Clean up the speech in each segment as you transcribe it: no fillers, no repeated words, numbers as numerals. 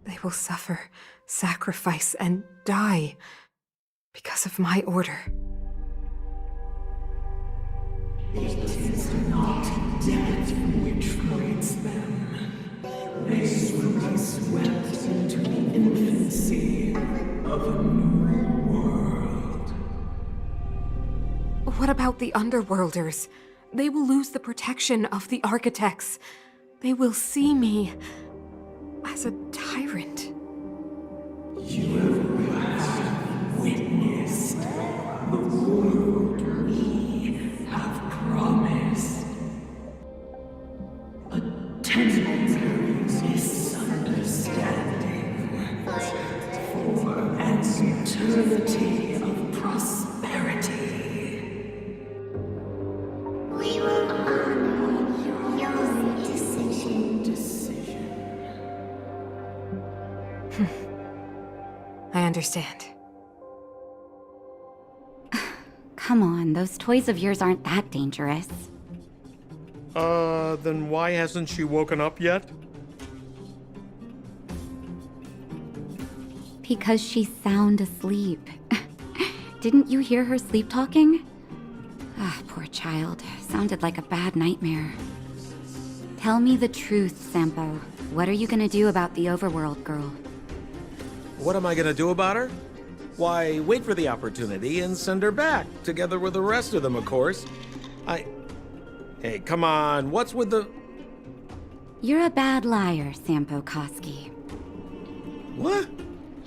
They will suffer, sacrifice, and die because of my order. It is not death which frees them. They will be swept into the infancy of a new world. What about the Underworlders? They will lose the protection of the Architects. They will see me as a tyrant. You have witnessed the world we have promised. A temporary misunderstanding for an eternity of prosperity. We will honor your decision. I understand. Come on, those toys of yours aren't that dangerous. Then why hasn't she woken up yet? Because she's sound asleep. Didn't you hear her sleep talking? Ah, poor child. Sounded like a bad nightmare. Tell me the truth, Sampo. What are you gonna do about the overworld girl? What am I gonna do about her? Why, wait for the opportunity and send her back, together with the rest of them, of course. Hey, come on, what's with the... You're a bad liar, Sampo Koski. What?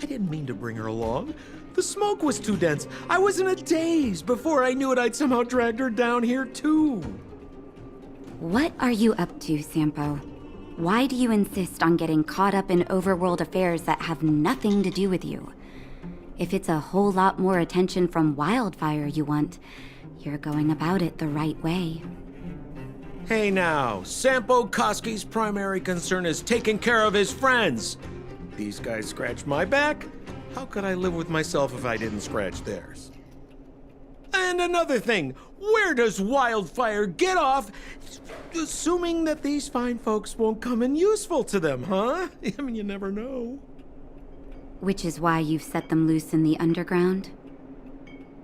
I didn't mean to bring her along. The smoke was too dense. I was in a daze. Before I knew it, I'd somehow dragged her down here, too. What are you up to, Sampo? Why do you insist on getting caught up in overworld affairs that have nothing to do with you? If it's a whole lot more attention from Wildfire you want, you're going about it the right way. Hey now, Sampo Koski's primary concern is taking care of his friends. These guys scratch my back. How could I live with myself if I didn't scratch theirs? And another thing, where does Wildfire get off assuming that these fine folks won't come in useful to them, huh? I mean, you never know. Which is why you've set them loose in the underground?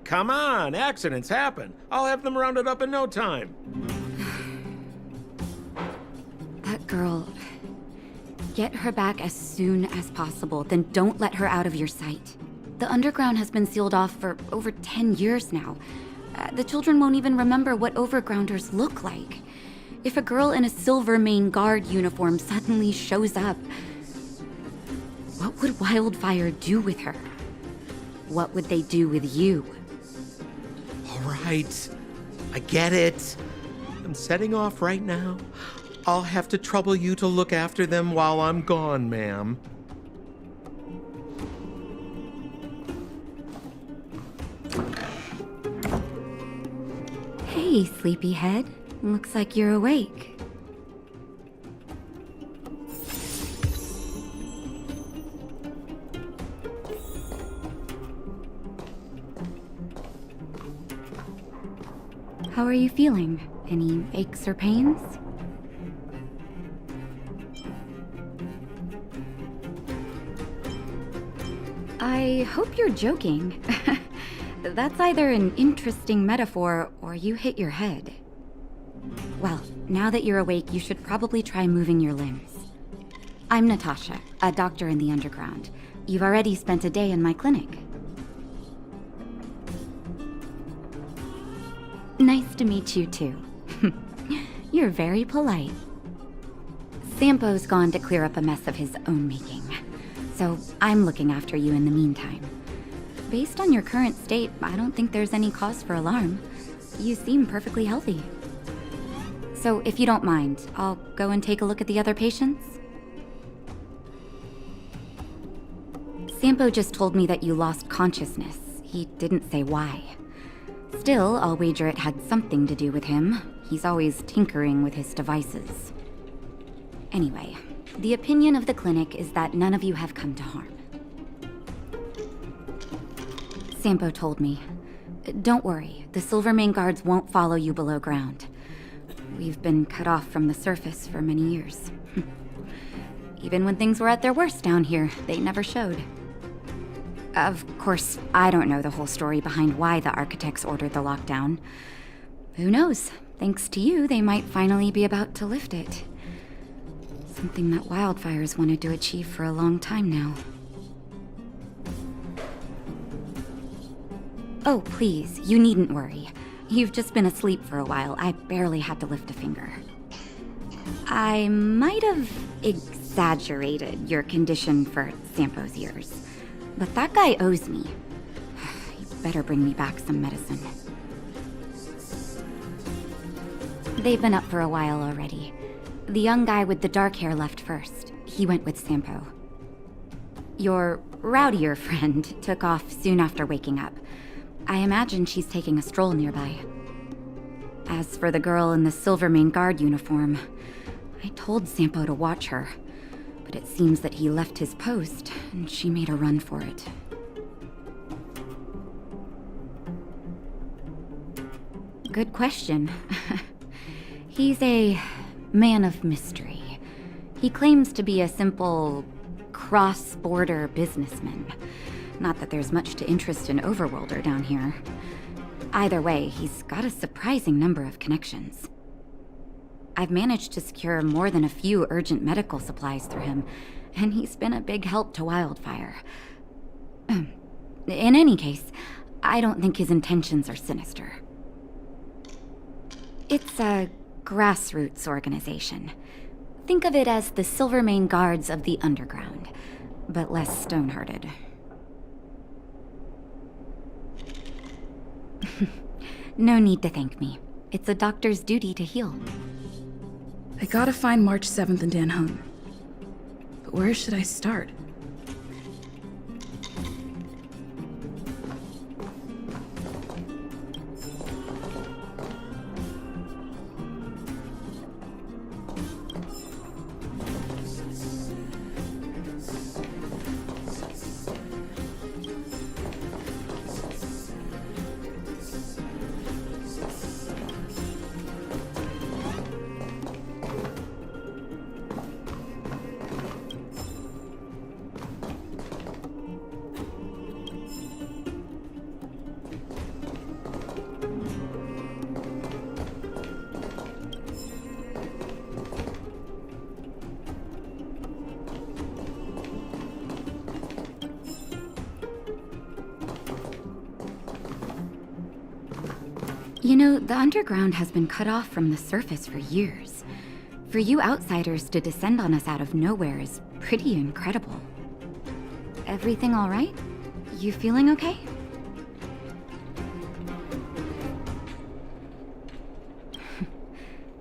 Come on, accidents happen. I'll have them rounded up in no time. That girl... Get her back as soon as possible, then don't let her out of your sight. The underground has been sealed off for over 10 years now. The children won't even remember what overgrounders look like. If a girl in a Silvermane Guard uniform suddenly shows up, what would Wildfire do with her? What would they do with you? All right, I get it. I'm setting off right now. I'll have to trouble you to look after them while I'm gone, ma'am. Hey, sleepyhead. Looks like you're awake. How are you feeling? Any aches or pains? I hope you're joking. That's either an interesting metaphor or you hit your head. Well, now that you're awake, you should probably try moving your limbs. I'm Natasha, a doctor in the underground. You've already spent a day in my clinic. Nice to meet you too. You're very polite. Sampo's gone to clear up a mess of his own making. So I'm looking after you in the meantime. Based on your current state, I don't think there's any cause for alarm. You seem perfectly healthy. So if you don't mind, I'll go and take a look at the other patients. Sampo just told me that you lost consciousness. He didn't say why. Still, I'll wager it had something to do with him. He's always tinkering with his devices. Anyway, the opinion of the clinic is that none of you have come to harm. Sampo told me. Don't worry, the Silvermane guards won't follow you below ground. We've been cut off from the surface for many years. Even when things were at their worst down here, they never showed. Of course, I don't know the whole story behind why the architects ordered the lockdown. Who knows? Thanks to you, they might finally be about to lift it. Something that wildfires wanted to achieve for a long time now. Oh, please, you needn't worry. You've just been asleep for a while. I barely had to lift a finger. I might have exaggerated your condition for Sampo's ears, but that guy owes me. You better bring me back some medicine. They've been up for a while already. The young guy with the dark hair left first. He went with Sampo. Your rowdier friend took off soon after waking up. I imagine she's taking a stroll nearby. As for the girl in the Silvermane Guard uniform, I told Sampo to watch her, but it seems that he left his post and she made a run for it. Good question. He's a man of mystery. He claims to be a simple cross-border businessman. Not that there's much to interest an overworlder down here. Either way, he's got a surprising number of connections. I've managed to secure more than a few urgent medical supplies through him, and he's been a big help to Wildfire. In any case, I don't think his intentions are sinister. It's a grassroots organization. Think of it as the Silvermane Guards of the Underground, but less stone-hearted. No need to thank me. It's a doctor's duty to heal. I gotta find March 7th and Dan home. But where should I start? You know, the underground has been cut off from the surface for years. For you outsiders to descend on us out of nowhere is pretty incredible. Everything all right? You feeling okay?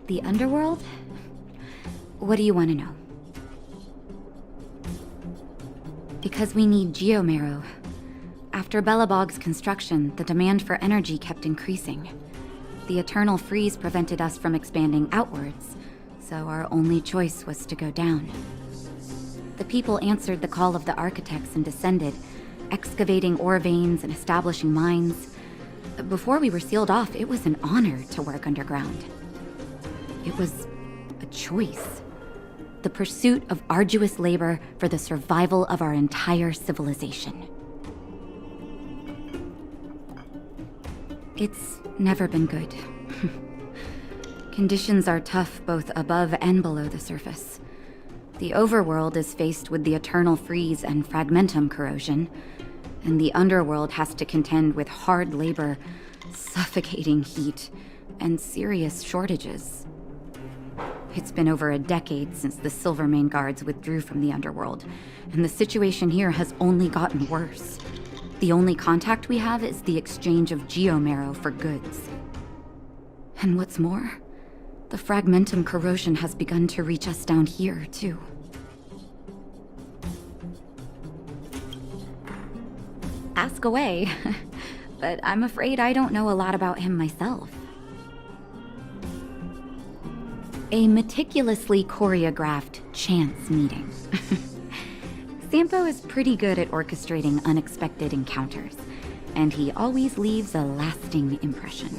The underworld? What do you want to know? Because we need geomarrow. After Belobog's construction, the demand for energy kept increasing. The eternal freeze prevented us from expanding outwards, so our only choice was to go down. The people answered the call of the architects and descended, excavating ore veins and establishing mines. Before we were sealed off, it was an honor to work underground. It was a choice. The pursuit of arduous labor for the survival of our entire civilization. It's never been good. Conditions are tough both above and below the surface. The overworld is faced with the eternal freeze and fragmentum corrosion, and the underworld has to contend with hard labor, suffocating heat, and serious shortages. It's been over a decade since the Silvermane Guards withdrew from the underworld, and the situation here has only gotten worse. The only contact we have is the exchange of geomarrow for goods. And what's more, the fragmentum corrosion has begun to reach us down here, too. Ask away, but I'm afraid I don't know a lot about him myself. A meticulously choreographed chance meeting. Sampo is pretty good at orchestrating unexpected encounters, and he always leaves a lasting impression.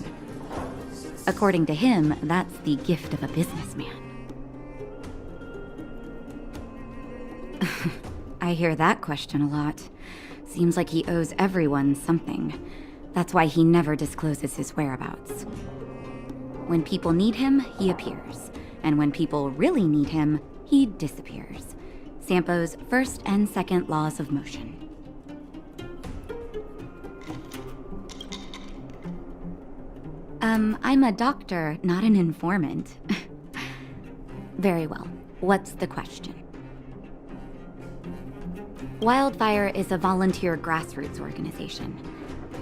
According to him, that's the gift of a businessman. I hear that question a lot. Seems like he owes everyone something. That's why he never discloses his whereabouts. When people need him, he appears. And when people really need him, he disappears. Sampo's first and second laws of motion. I'm a doctor, not an informant. Very well. What's the question? Wildfire is a volunteer grassroots organization.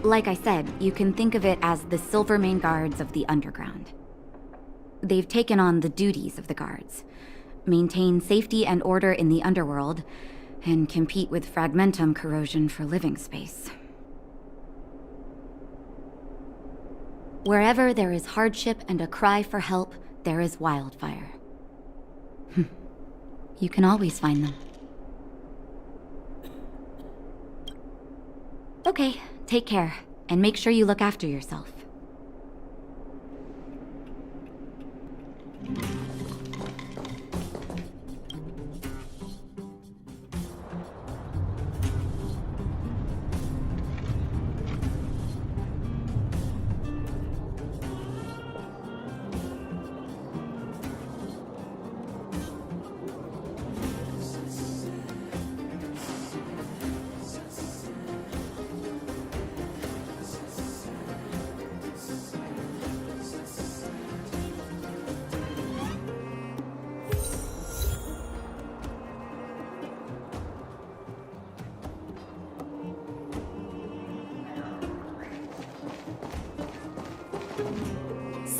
Like I said, you can think of it as the Silvermane Guards of the Underground. They've taken on the duties of the guards, maintain safety and order in the underworld, and compete with fragmentum corrosion for living space. Wherever there is hardship and a cry for help, there is wildfire. You can always find them. Okay, take care, and make sure you look after yourself.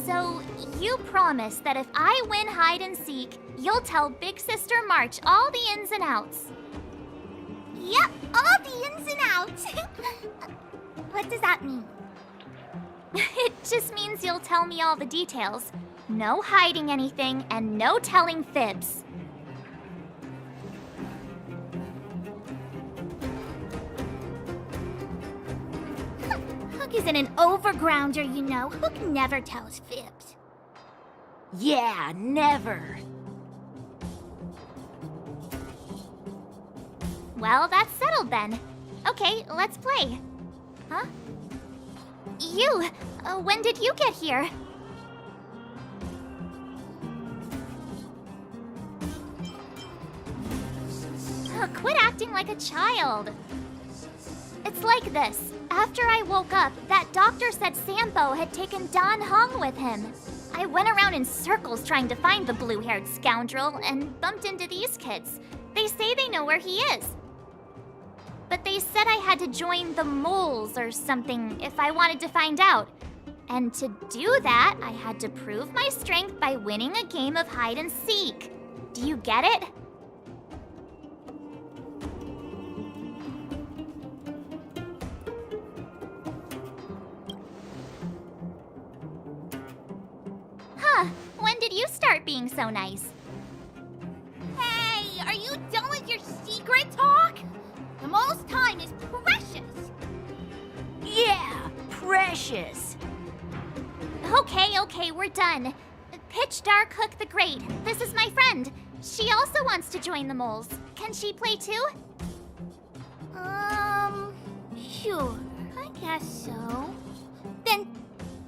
So, you promise that if I win hide and seek, you'll tell Big Sister March all the ins and outs. Yep, all the ins and outs. What does that mean? It just means you'll tell me all the details. No hiding anything and no telling fibs. Hook isn't an overgrounder, you know. Hook never tells fibs. Yeah, never. Well, that's settled then. Okay, let's play. Huh? You! When did you get here? Quit acting like a child. It's like this. After I woke up, that doctor said Sampo had taken Dan Hong with him. I went around in circles trying to find the blue-haired scoundrel and bumped into these kids. They say they know where he is. But they said I had to join the moles or something if I wanted to find out. And to do that, I had to prove my strength by winning a game of hide and seek. Do you get it? Huh, when did you start being so nice? Hey, are you done with your secret talk? The most time is precious. Yeah, precious. Okay, we're done. Pitch Dark Hook the Great. This is my friend. She also wants to join the moles. Can she play too? Sure, I guess so. Then,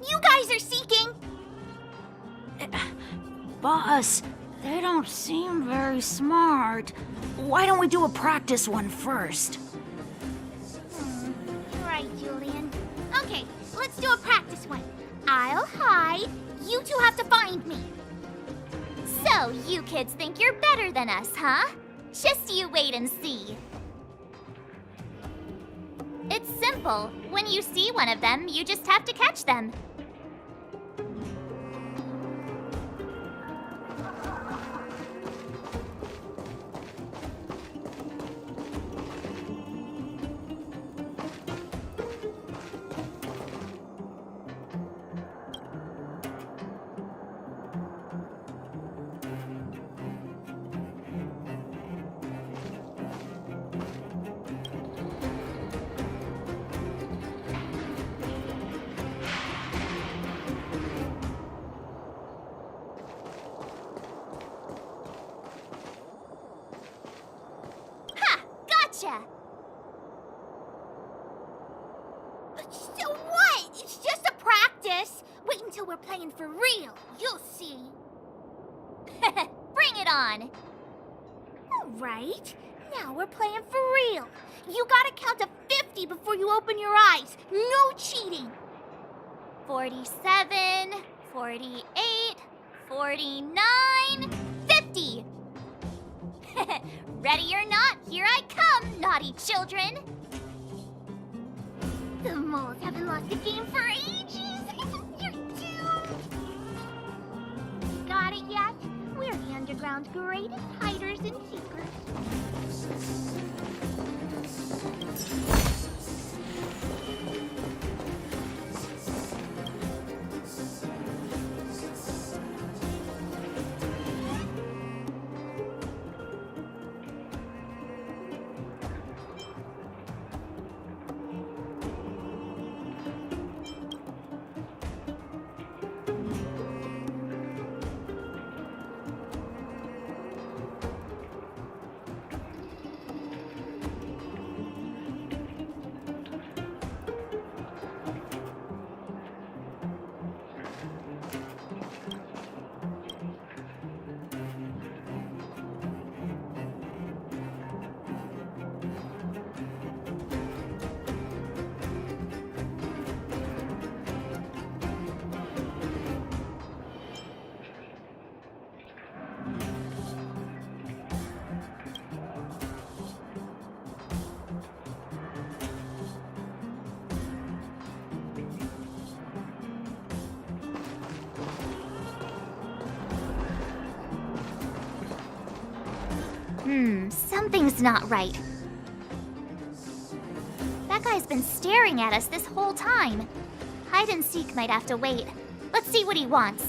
you guys are seeking. Boss, they don't seem very smart. Why don't we do a practice one first? Right, Julian. Okay, let's do a practice one. I'll hide. You two have to find me. So, you kids think you're better than us, huh? Just you wait and see. It's simple. When you see one of them, you just have to catch them. gotcha! So what? It's just a practice. Wait until we're playing for real. You'll see. Bring it on. All right. Now we're playing for real. You gotta count to 50 before you open your eyes. No cheating. 47, 48, 49, 50. Ready or not, here I come, naughty children. The moles haven't lost a game for ages. You're doomed. Got it yet? We're the underground's greatest hiders in secret. Something's not right. That guy's been staring at us this whole time. Hide and seek might have to wait. Let's see what he wants.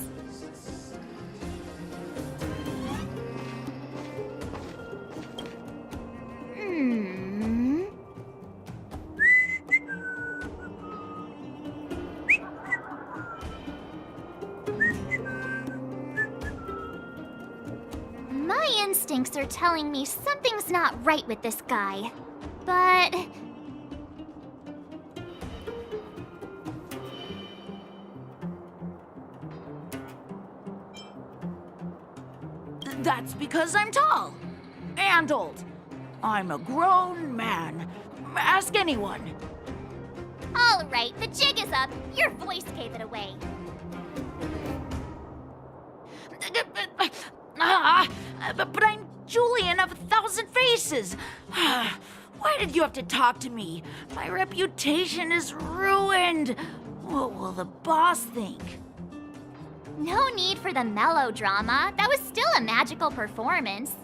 My instincts are telling me something's not right with this guy. But... That's because I'm tall and old. I'm a grown man. Ask anyone. all right, the jig is up. Your voice gave it away. But I'm Julian of 1,000 Faces. Why did you have to talk to me? My reputation is ruined. What will the boss think? No need for the melodrama. That was still a magical performance.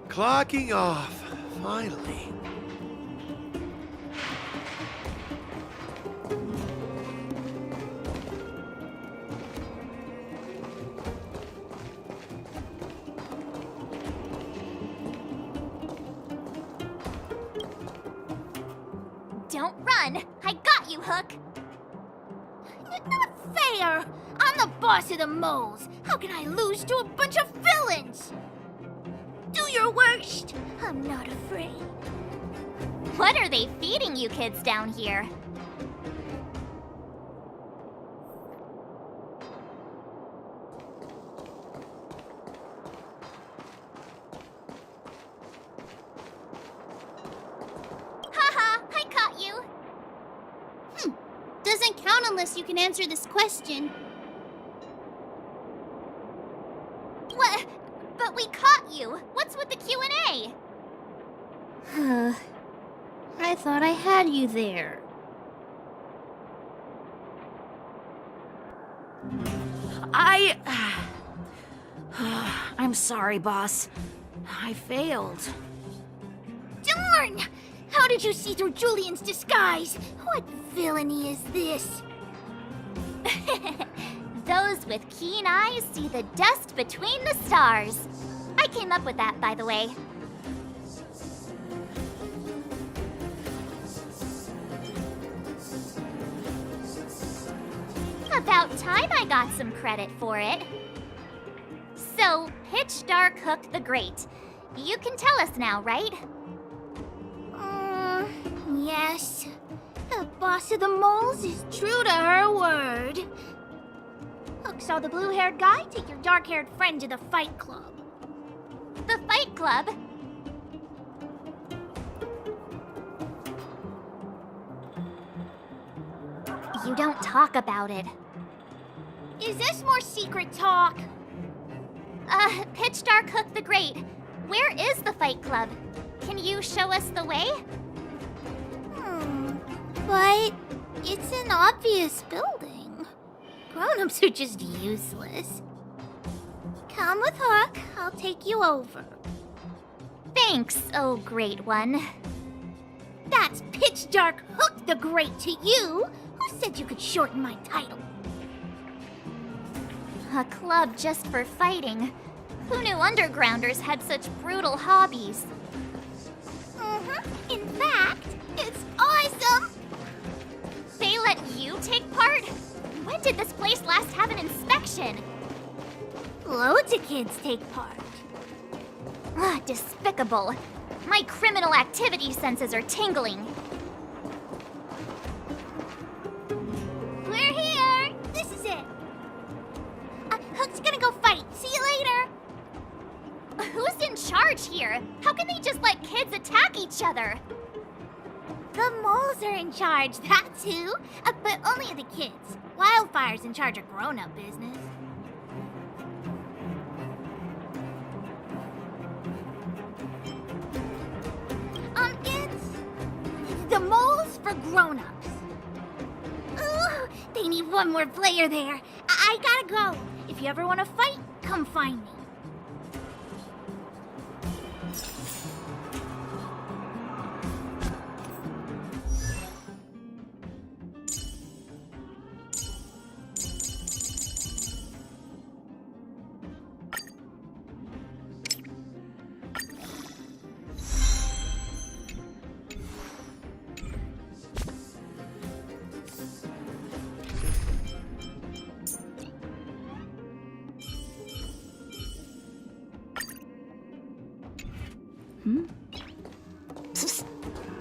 Clocking off, finally. Don't run! I got you, Hook! Not fair! I'm the boss of the moles! How can I lose to a bunch of villains? Do your worst! I'm not afraid. What are they feeding you kids down here? Haha, I caught you! Doesn't count unless you can answer this question. What? But we caught you! What's with the Q&A? I thought I had you there. I'm sorry, boss. I failed. Darn! How did you see through Julian's disguise? What villainy is this? Those with keen eyes see the dust between the stars. I came up with that, by the way. About time I got some credit for it. So, Pitch Dark Hook the Great. You can tell us now, right? Yes. The boss of the moles is true to her word. Hook saw the blue-haired guy take your dark-haired friend to the fight club. The Fight Club? You don't talk about it. Is this more secret talk? Pitch Dark Hook the Great. Where is the Fight Club? Can you show us the way? But it's an obvious building. Grown-ups are just useless. Come with Hook, I'll take you over. Thanks, oh great one. That's Pitch Dark Hook the Great to you. Who said you could shorten my title? A club just for fighting. Who knew undergrounders had such brutal hobbies? In fact, it's awesome! They let you take part? When did this place last have an inspection? Loads of kids take part. Despicable. My criminal activity senses are tingling. We're here! This is it. Hook's gonna go fight. See you later. Who's in charge here? How can they just let kids attack each other? The moles are in charge, that's who. But only of the kids. Wildfire's in charge of grown-up business. It's the moles for grown-ups. Ooh, they need one more player there. I gotta go. If you ever want to fight, come find me.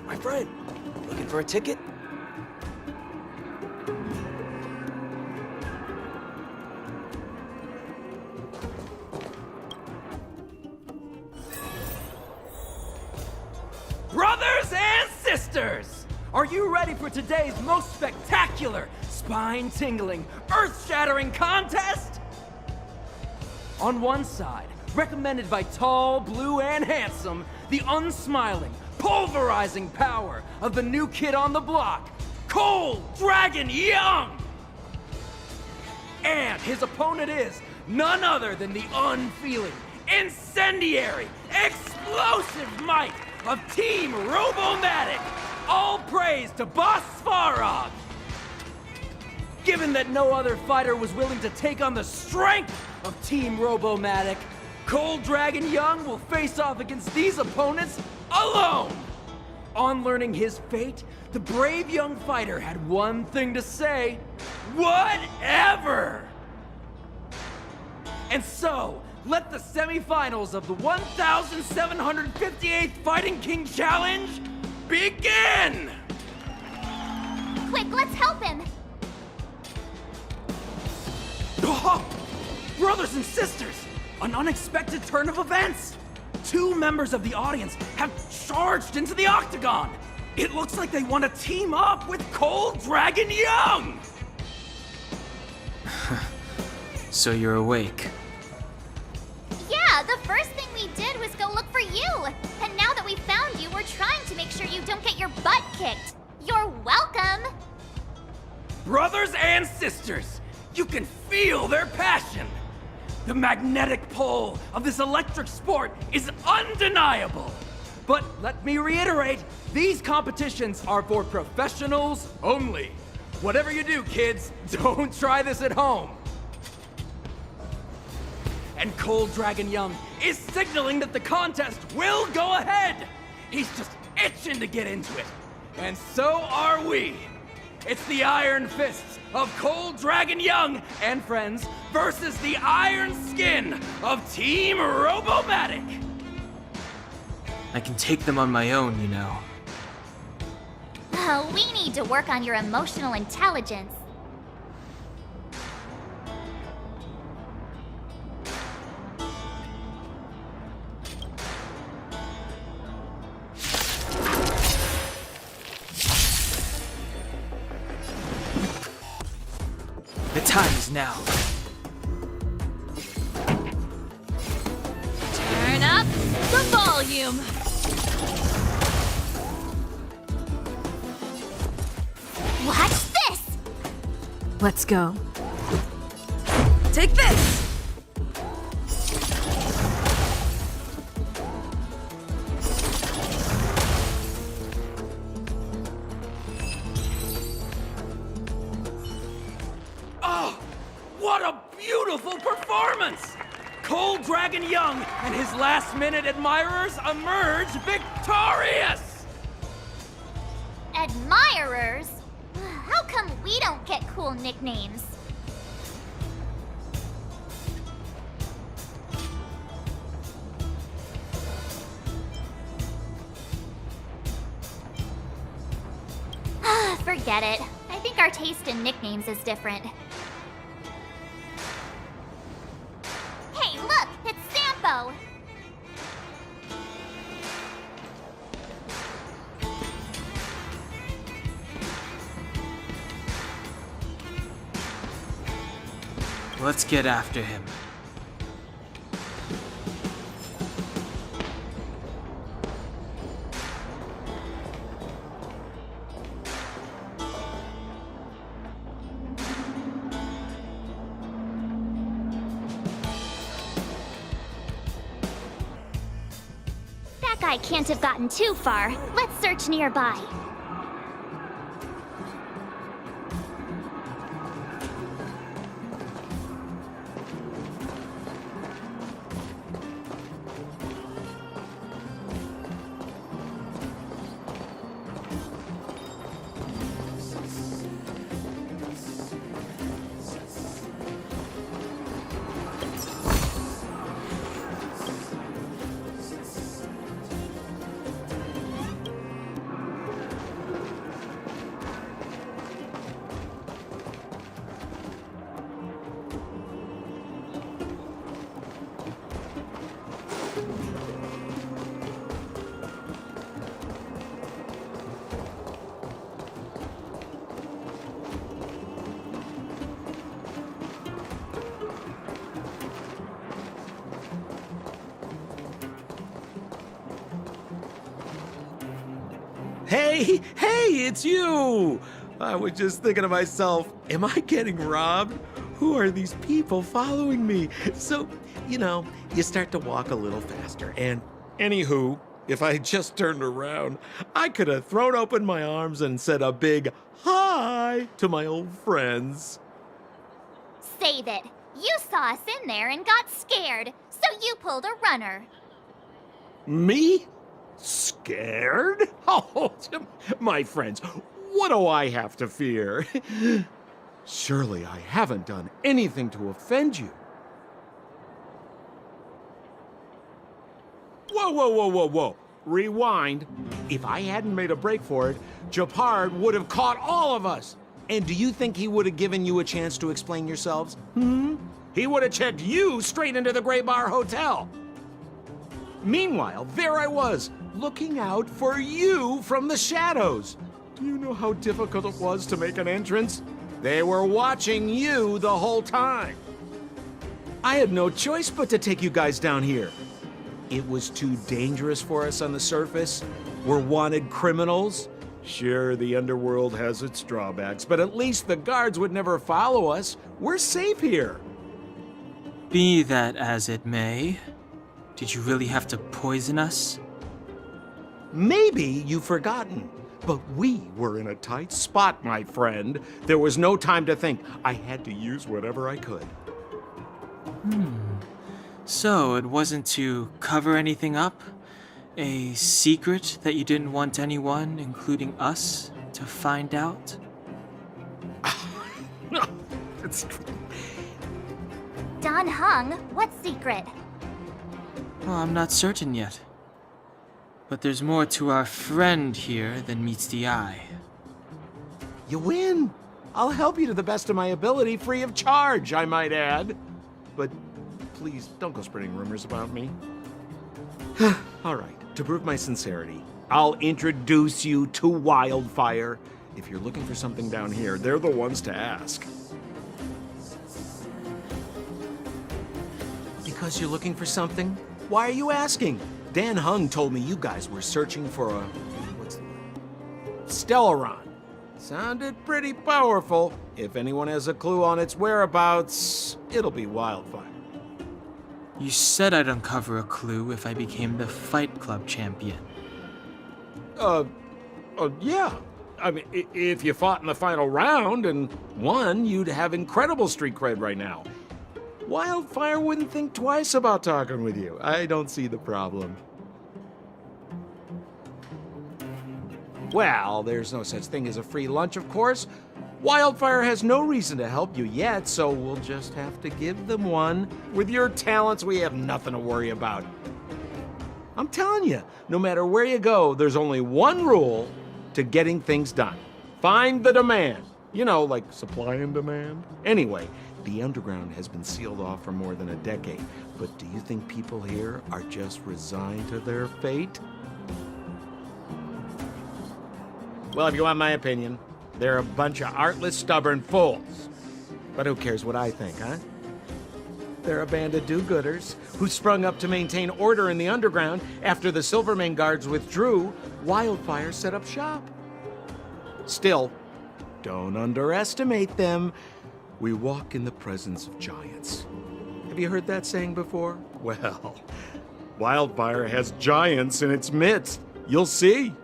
My friend, looking for a ticket? Brothers and sisters! Are you ready for today's most spectacular, spine-tingling, earth-shattering contest? On one side, recommended by tall, blue, and handsome, the unsmiling, pulverizing power of the new kid on the block, Cold Dragon Young! And his opponent is none other than the unfeeling, incendiary, explosive might of Team Robomatic! All praise to Boss Svarog! Given that no other fighter was willing to take on the strength of Team Robomatic, Cold Dragon Young will face off against these opponents alone! On learning his fate, the brave young fighter had one thing to say: whatever! And so, let the semifinals of the 1,758th Fighting King Challenge begin! Quick, let's help him! Oh, brothers and sisters, an unexpected turn of events! Two members of the audience have charged into the octagon! It looks like they want to team up with Cold Dragon Young! So you're awake. Yeah, the first thing we did was go look for you! And now that we found you, we're trying to make sure you don't get your butt kicked. You're welcome! Brothers and sisters, you can feel their passion! The magnetic pull of this electric sport is undeniable! But let me reiterate, these competitions are for professionals only. Whatever you do, kids, don't try this at home. And Cold Dragon Young is signaling that the contest will go ahead. He's just itching to get into it. And so are we. It's the Iron Fists of Cold Dragon Young and friends versus the Iron Skin of Team Robomatic. I can take them on my own, you know. We need to work on your emotional intelligence. The time is now. Turn up the volume. Watch this! Let's go. Take this! Oh, what a beautiful performance! Cold Dragon Young and his last-minute admirers emerge victorious! Admirers? How come we don't get cool nicknames? Forget it. I think our taste in nicknames is different. Hey, look! It's Sampo! Let's get after him. That guy can't have gotten too far. Let's search nearby. Hey, it's you! I was just thinking to myself, am I getting robbed? Who are these people following me? So, you start to walk a little faster. And anywho, if I had just turned around, I could have thrown open my arms and said a big hi to my old friends. Save it. You saw us in there and got scared, so you pulled a runner. Me? Scared? Oh, my friends, what do I have to fear? Surely I haven't done anything to offend you. Whoa. Rewind. If I hadn't made a break for it, Japard would have caught all of us. And do you think he would have given you a chance to explain yourselves? He would have checked you straight into the Gray Bar Hotel. Meanwhile, there I was, looking out for you from the shadows. Do you know how difficult it was to make an entrance? They were watching you the whole time. I had no choice but to take you guys down here. It was too dangerous for us on the surface. We're wanted criminals. Sure, the underworld has its drawbacks, but at least the guards would never follow us. We're safe here. Be that as it may, did you really have to poison us? Maybe you've forgotten, but we were in a tight spot, my friend. There was no time to think. I had to use whatever I could. So, it wasn't to cover anything up? A secret that you didn't want anyone, including us, to find out? No, it's... Don Hung, what secret? Well, I'm not certain yet. But there's more to our friend here than meets the eye. You win. I'll help you to the best of my ability, free of charge, I might add. But please, don't go spreading rumors about me. All right, to prove my sincerity, I'll introduce you to Wildfire. If you're looking for something down here, they're the ones to ask. Because you're looking for something? Why are you asking? Dan Hung told me you guys were searching for a... what's... Stellaron. Sounded pretty powerful. If anyone has a clue on its whereabouts, it'll be Wildfire. You said I'd uncover a clue if I became the Fight Club champion. Yeah. I mean, if you fought in the final round and won, you'd have incredible street cred right now. Wildfire wouldn't think twice about talking with you. I don't see the problem. Well, there's no such thing as a free lunch, of course. Wildfire has no reason to help you yet, so we'll just have to give them one. With your talents, we have nothing to worry about. I'm telling you, no matter where you go, there's only one rule to getting things done. Find the demand. You know, like supply and demand. Anyway, the underground has been sealed off for more than a decade. But do you think people here are just resigned to their fate? Well, if you want my opinion, they're a bunch of artless, stubborn fools. But who cares what I think, huh? They're a band of do-gooders who sprung up to maintain order in the underground after the Silvermane guards withdrew. Wildfire set up shop. Still, don't underestimate them. We walk in the presence of giants. Have you heard that saying before? Well, Wildfire has giants in its midst. You'll see.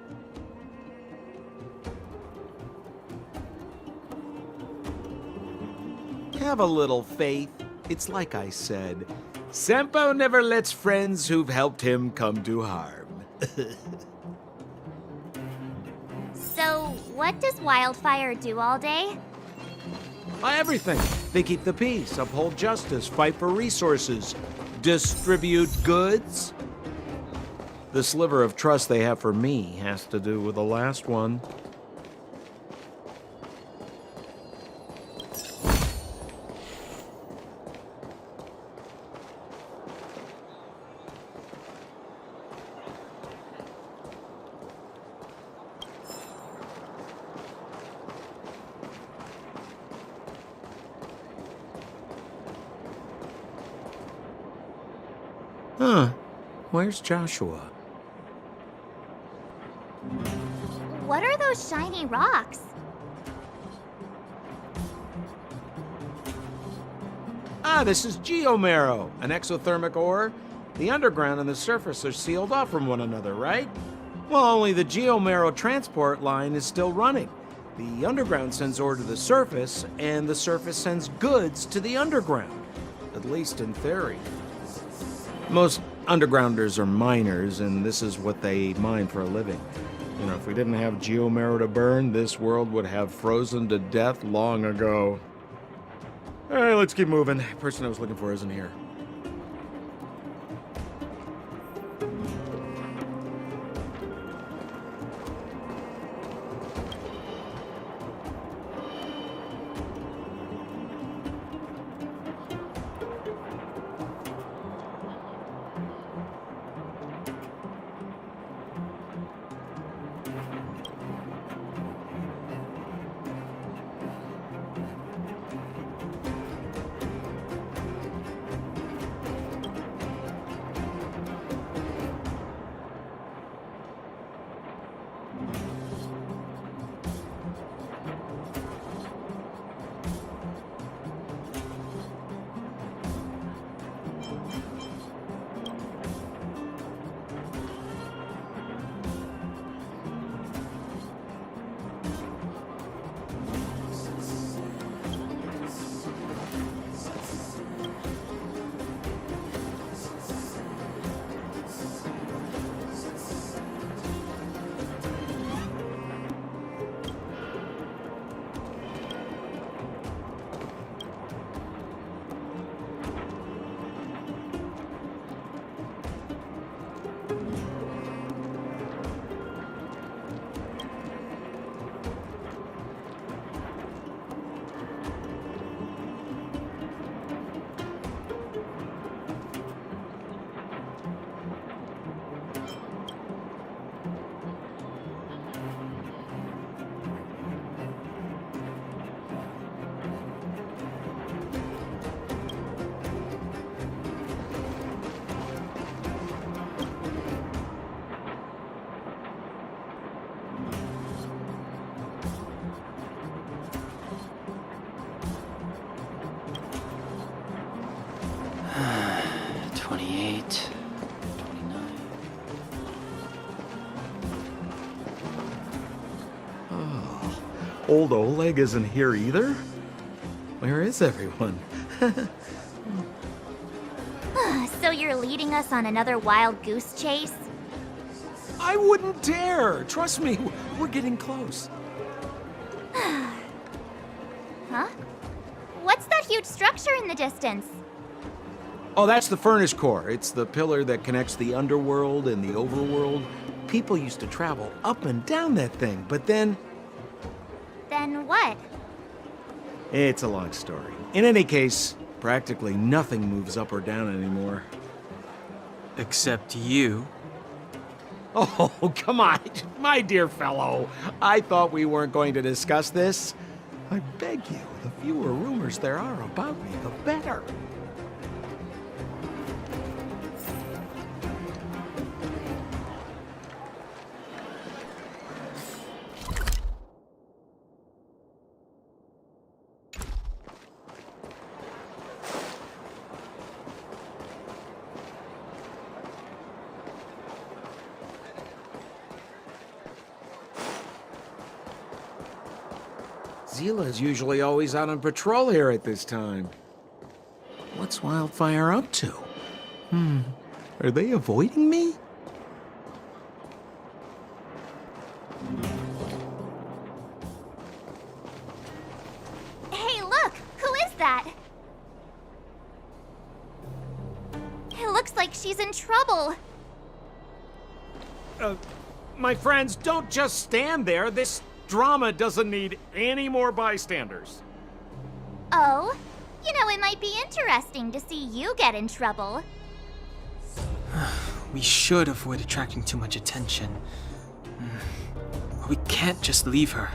Have a little faith. It's like I said, Sampo never lets friends who've helped him come to harm. So, what does Wildfire do all day? Everything. They keep the peace, uphold justice, fight for resources, distribute goods. The sliver of trust they have for me has to do with the last one. Huh. Where's Joshua? What are those shiny rocks? This is geomarrow, an exothermic ore. The underground and the surface are sealed off from one another, right? Well, only the geomarrow transport line is still running. The underground sends ore to the surface, and the surface sends goods to the underground. At least in theory. Most undergrounders are miners, and this is what they mine for a living. You know, if we didn't have geomarrow to burn, this world would have frozen to death long ago. All right, let's keep moving. The person I was looking for isn't here. Old Oleg isn't here either? Where is everyone? So you're leading us on another wild goose chase? I wouldn't dare! Trust me, we're getting close. Huh? What's that huge structure in the distance? Oh, that's the furnace core. It's the pillar that connects the underworld and the overworld. People used to travel up and down that thing, but then... Then what? It's a long story. In any case, practically nothing moves up or down anymore. Except you. Oh, come on, my dear fellow. I thought we weren't going to discuss this. I beg you, the fewer rumors there are about me, the better. Zila's usually always out on patrol here at this time. What's Wildfire up to? Are they avoiding me? Hey, look! Who is that? It looks like she's in trouble. My friends, don't just stand there. This drama doesn't need any more bystanders. Oh? You know, it might be interesting to see you get in trouble. We should avoid attracting too much attention. We can't just leave her.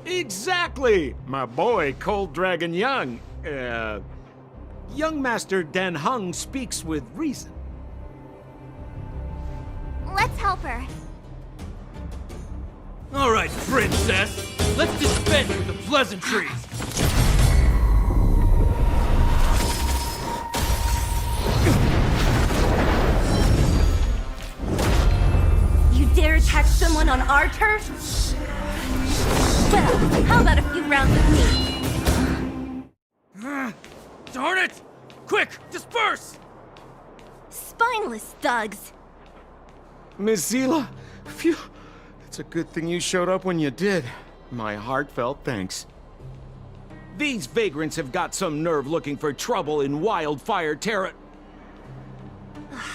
Exactly! My boy, Cold Dragon Young. Young Master Dan Heng speaks with reason. Let's help her. All right, princess. Let's dispense with the pleasantries. You dare attack someone on our turf? Well, how about a few rounds with me? Darn it! Quick, disperse! Spineless thugs. Miss Zila, phew. It's a good thing you showed up when you did. My heartfelt thanks. These vagrants have got some nerve looking for trouble in Wildfire Terra.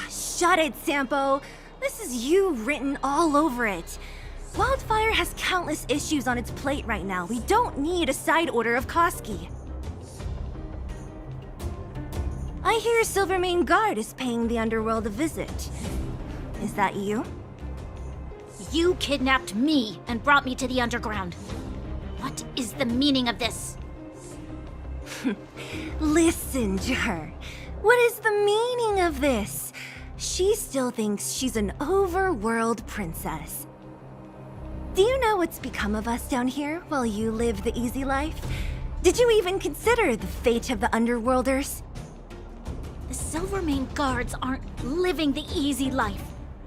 Shut it, Sampo. This is you written all over it. Wildfire has countless issues on its plate right now. We don't need a side order of Koski. I hear Silvermane Guard is paying the underworld a visit. Is that you? You kidnapped me and brought me to the underground. What is the meaning of this? Listen to her. What is the meaning of this? She still thinks she's an overworld princess. Do you know what's become of us down here while you live the easy life? Did you even consider the fate of the underworlders? The Silvermane Guards aren't living the easy life.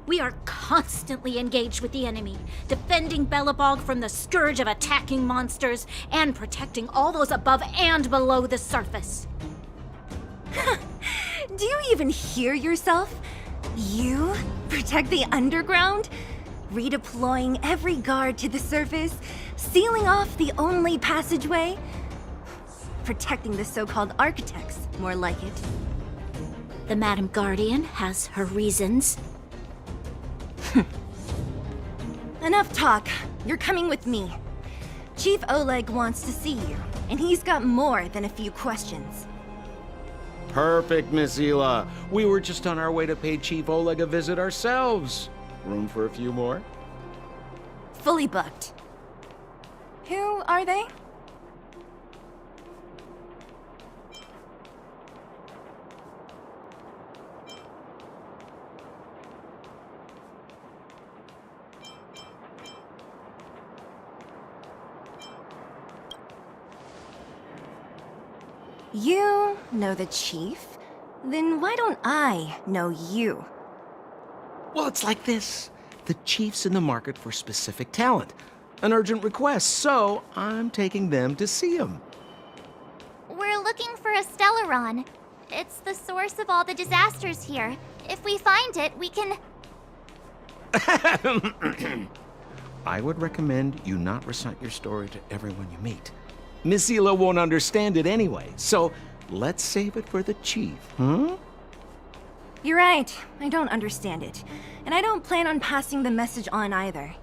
We are constantly engaged with the enemy, defending Belobog from the scourge of attacking monsters and protecting all those above and below the surface. Do you even hear yourself? You protect the underground? Redeploying every guard to the surface? Sealing off the only passageway? Protecting the so-called architects, more like it. The Madam Guardian has her reasons. Enough talk. You're coming with me. Chief Oleg wants to see you, and he's got more than a few questions. Perfect, Miss Zila. We were just on our way to pay Chief Oleg a visit ourselves. Room for a few more? Fully booked. Who are they? You know the chief? Then why don't I know you? Well, it's like this. The chief's in the market for specific talent. An urgent request, so I'm taking them to see him. We're looking for a Stellaron. It's the source of all the disasters here. If we find it, we can... I would recommend you not recite your story to everyone you meet. Miss Hila won't understand it anyway, so let's save it for the chief, huh? You're right. I don't understand it. And I don't plan on passing the message on either.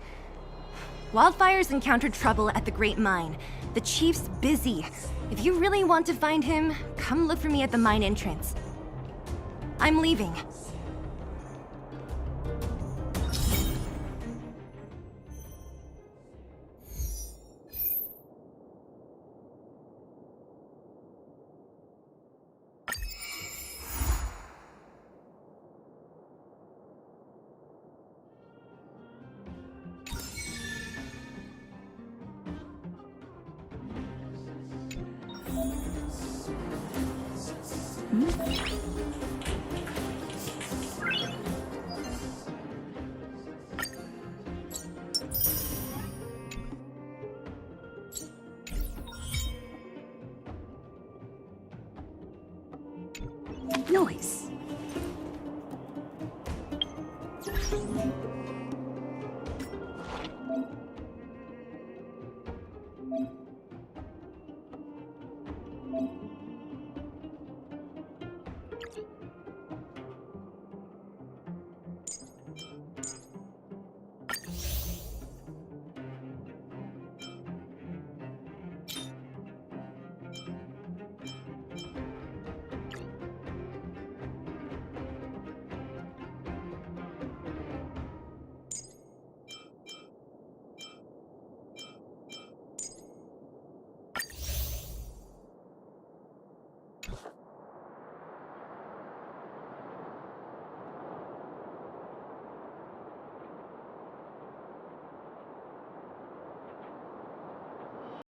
Wildfire's encountered trouble at the Great Mine. The chief's busy. If you really want to find him, come look for me at the mine entrance. I'm leaving. Noise.